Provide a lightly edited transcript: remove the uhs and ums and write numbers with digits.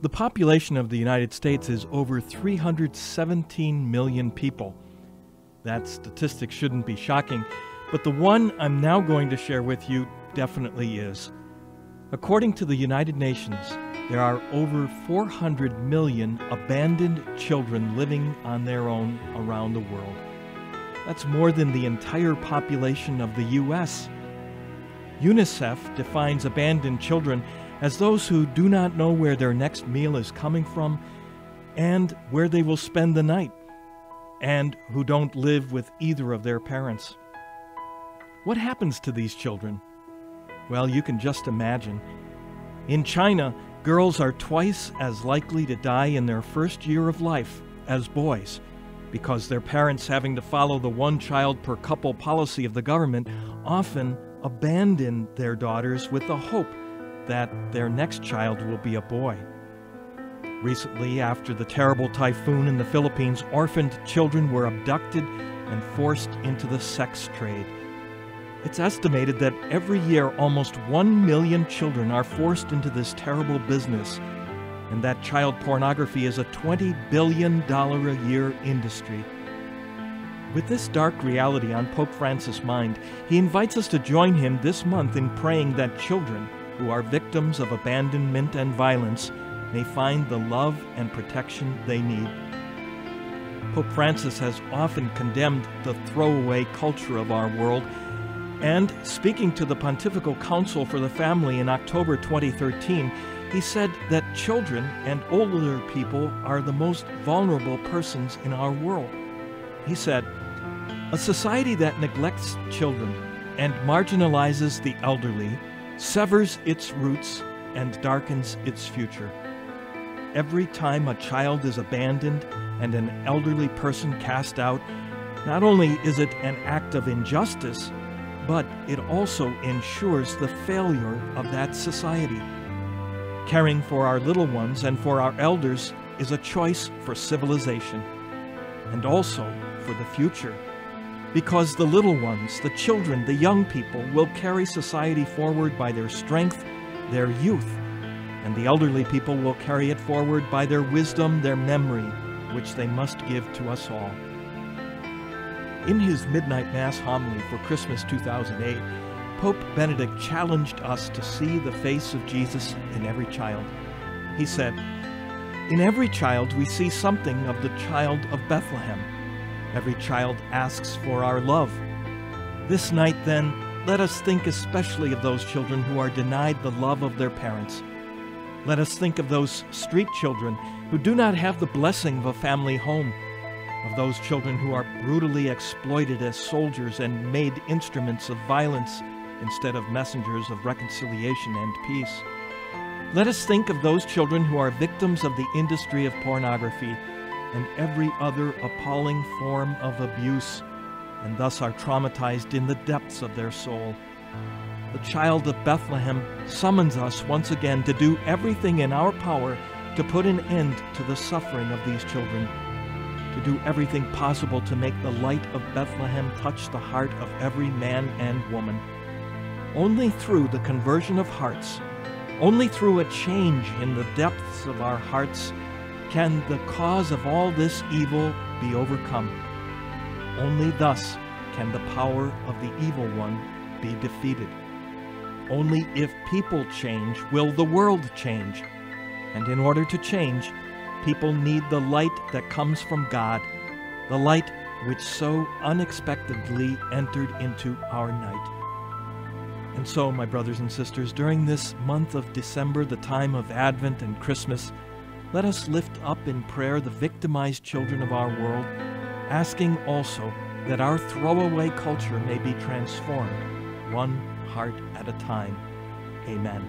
The population of the United States is over 317 million people. That statistic shouldn't be shocking, but the one I'm now going to share with you definitely is. According to the United Nations, there are over 400 million abandoned children living on their own around the world. That's more than the entire population of the U.S. UNICEF defines abandoned children as those who do not know where their next meal is coming from and where they will spend the night, and who don't live with either of their parents. What happens to these children? Well, you can just imagine. In China, girls are twice as likely to die in their first year of life as boys, because their parents, having to follow the one child per couple policy of the government, often abandon their daughters with the hope that their next child will be a boy. Recently, after the terrible typhoon in the Philippines, orphaned children were abducted and forced into the sex trade. It's estimated that every year almost 1 million children are forced into this terrible business, and that child pornography is a $20 billion a year industry. With this dark reality on Pope Francis' mind, he invites us to join him this month in praying that children who are victims of abandonment and violence may find the love and protection they need. Pope Francis has often condemned the throwaway culture of our world, and speaking to the Pontifical Council for the Family in October 2013, he said that children and older people are the most vulnerable persons in our world. He said, "A society that neglects children and marginalizes the elderly severs its roots and darkens its future. Every time a child is abandoned and an elderly person cast out, not only is it an act of injustice, but it also ensures the failure of that society. Caring for our little ones and for our elders is a choice for civilization, and also for the future, because the little ones, the children, the young people will carry society forward by their strength, their youth, and the elderly people will carry it forward by their wisdom, their memory, which they must give to us all." In his Midnight Mass homily for Christmas 2008, Pope Benedict challenged us to see the face of Jesus in every child. He said, "In every child we see something of the child of Bethlehem. Every child asks for our love. This night, then, let us think especially of those children who are denied the love of their parents. Let us think of those street children who do not have the blessing of a family home, of those children who are brutally exploited as soldiers and made instruments of violence instead of messengers of reconciliation and peace. Let us think of those children who are victims of the industry of pornography and every other appalling form of abuse, and thus are traumatized in the depths of their soul. The child of Bethlehem summons us once again to do everything in our power to put an end to the suffering of these children, to do everything possible to make the light of Bethlehem touch the heart of every man and woman. Only through the conversion of hearts, only through a change in the depths of our hearts, can the cause of all this evil be overcome. Only thus can the power of the evil one be defeated. Only if people change will the world change. And in order to change, people need the light that comes from God, the light which so unexpectedly entered into our night. And so, my brothers and sisters, during this month of December, the time of Advent and Christmas, let us lift up in prayer the victimized children of our world, asking also that our throwaway culture may be transformed, one heart at a time. Amen.